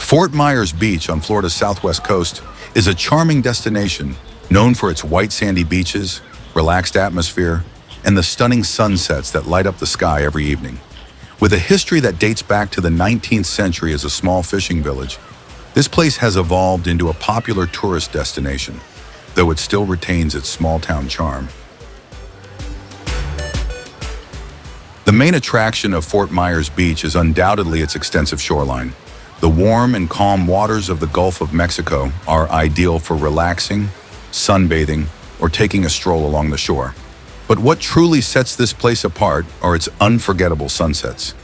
Fort Myers Beach on Florida's southwest coast is a charming destination known for its white sandy beaches, relaxed atmosphere, and the stunning sunsets that light up the sky every evening. With a history that dates back to the 19th century as a small fishing village, this place has evolved into a popular tourist destination, though it still retains its small-town charm. The main attraction of Fort Myers Beach is undoubtedly its extensive shoreline. The warm and calm waters of the Gulf of Mexico are ideal for relaxing, sunbathing, or taking a stroll along the shore. But what truly sets this place apart are its unforgettable sunsets.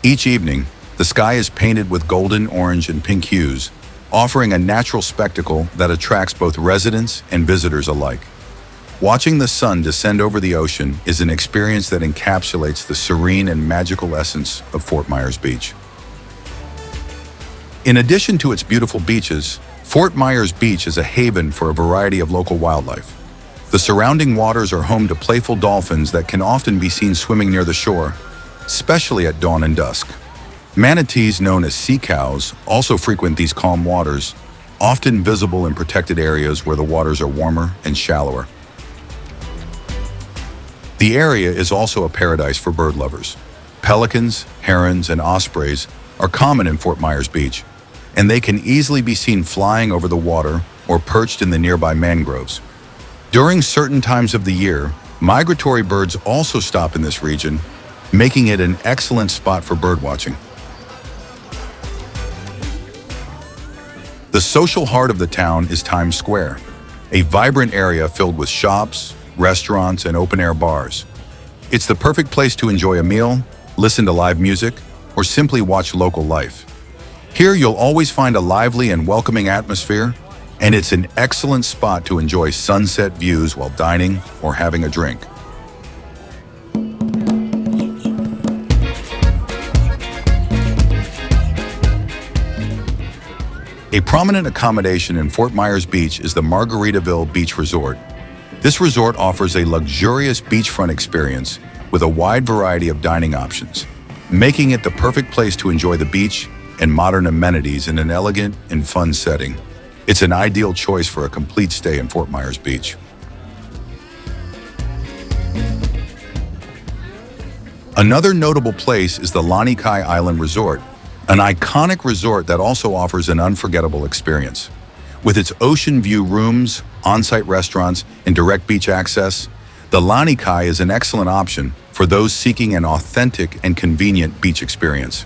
Each evening, the sky is painted with golden, orange, and pink hues, offering a natural spectacle that attracts both residents and visitors alike. Watching the sun descend over the ocean is an experience that encapsulates the serene and magical essence of Fort Myers Beach. In addition to its beautiful beaches, Fort Myers Beach is a haven for a variety of local wildlife. The surrounding waters are home to playful dolphins that can often be seen swimming near the shore, especially at dawn and dusk. Manatees, known as sea cows, also frequent these calm waters, often visible in protected areas where the waters are warmer and shallower. The area is also a paradise for bird lovers. Pelicans, herons, and ospreys are common in Fort Myers Beach, and they can easily be seen flying over the water or perched in the nearby mangroves. During certain times of the year, migratory birds also stop in this region, making it an excellent spot for birdwatching. The social heart of the town is Times Square, a vibrant area filled with shops, restaurants, and open-air bars. It's the perfect place to enjoy a meal, listen to live music, or simply watch local life. Here you'll always find a lively and welcoming atmosphere, and it's an excellent spot to enjoy sunset views while dining or having a drink. A prominent accommodation in Fort Myers Beach is the Margaritaville Beach Resort. This resort offers a luxurious beachfront experience with a wide variety of dining options, making it the perfect place to enjoy the beach and modern amenities in an elegant and fun setting. It's an ideal choice for a complete stay in Fort Myers Beach. Another notable place is the Lanikai Island Resort, an iconic resort that also offers an unforgettable experience. With its ocean view rooms, on-site restaurants, and direct beach access, the Lanikai is an excellent option for those seeking an authentic and convenient beach experience.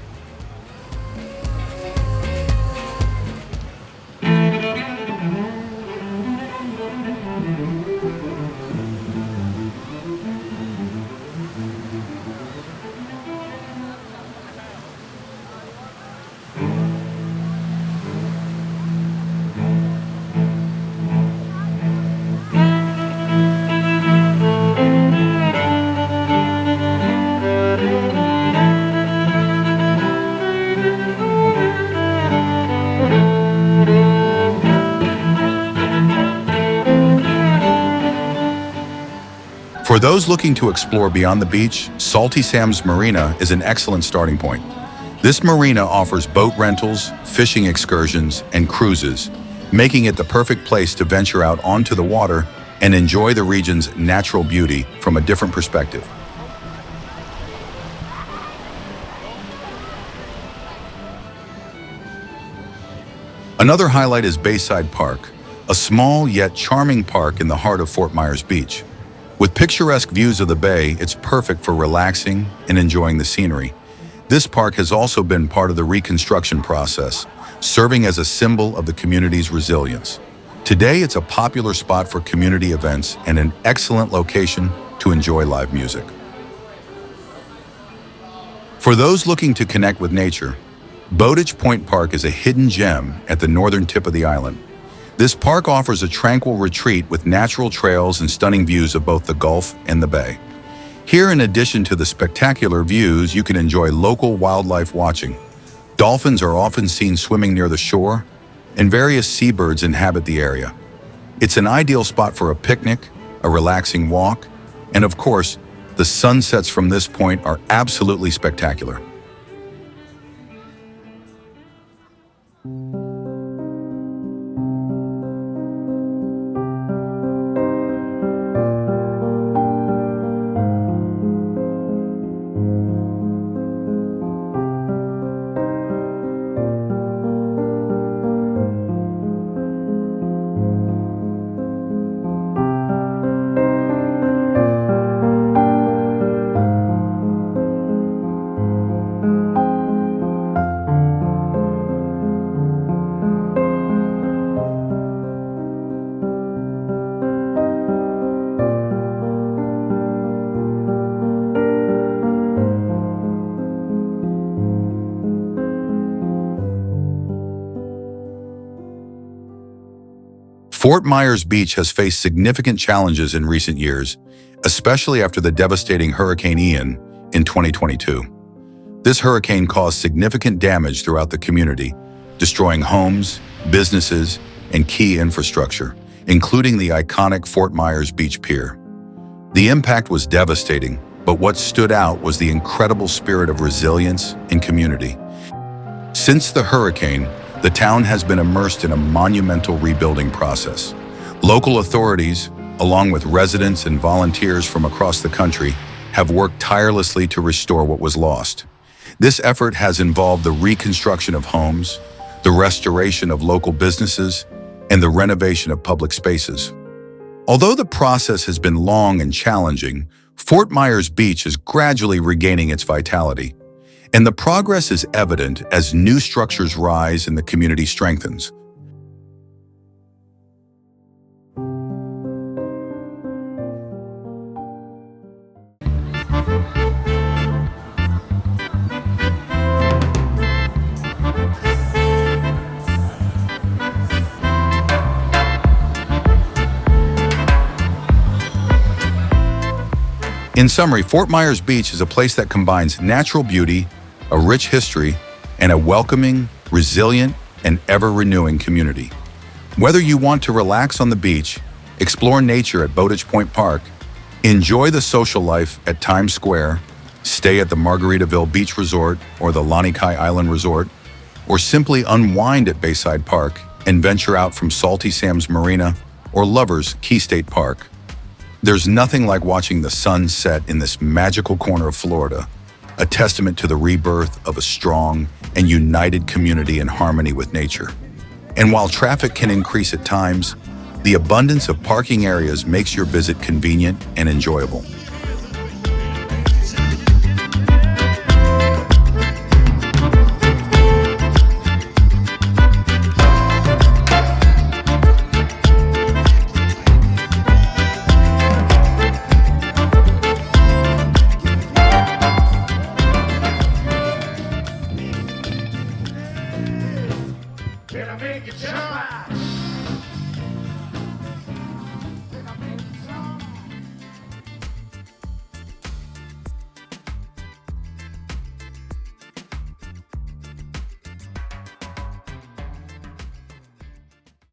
For those looking to explore beyond the beach, Salty Sam's Marina is an excellent starting point. This marina offers boat rentals, fishing excursions, and cruises, making it the perfect place to venture out onto the water and enjoy the region's natural beauty from a different perspective. Another highlight is Bayside Park, a small yet charming park in the heart of Fort Myers Beach. With picturesque views of the bay, it's perfect for relaxing and enjoying the scenery. This park has also been part of the reconstruction process, serving as a symbol of the community's resilience. Today, it's a popular spot for community events and an excellent location to enjoy live music. For those looking to connect with nature, Bowditch Point Park is a hidden gem at the northern tip of the island. This park offers a tranquil retreat with natural trails and stunning views of both the Gulf and the bay. Here, in addition to the spectacular views, you can enjoy local wildlife watching. Dolphins are often seen swimming near the shore, and various seabirds inhabit the area. It's an ideal spot for a picnic, a relaxing walk, and of course, the sunsets from this point are absolutely spectacular. Fort Myers Beach has faced significant challenges in recent years, especially after the devastating Hurricane Ian in 2022. This hurricane caused significant damage throughout the community, destroying homes, businesses, and key infrastructure, including the iconic Fort Myers Beach Pier. The impact was devastating, but what stood out was the incredible spirit of resilience and community. Since the hurricane, the town has been immersed in a monumental rebuilding process. Local authorities, along with residents and volunteers from across the country, have worked tirelessly to restore what was lost. This effort has involved the reconstruction of homes, the restoration of local businesses, and the renovation of public spaces. Although the process has been long and challenging, Fort Myers Beach is gradually regaining its vitality, and the progress is evident as new structures rise and the community strengthens. In summary, Fort Myers Beach is a place that combines natural beauty, a rich history, and a welcoming, resilient, and ever-renewing community. Whether you want to relax on the beach, explore nature at Bowditch Point Park, enjoy the social life at Times Square, stay at the Margaritaville Beach Resort or the Lanikai Island Resort, or simply unwind at Bayside Park and venture out from Salty Sam's Marina or Lovers Key State Park, there's nothing like watching the sun set in this magical corner of Florida, a testament to the rebirth of a strong and united community in harmony with nature. And while traffic can increase at times, the abundance of parking areas makes your visit convenient and enjoyable. Can I make you jump out?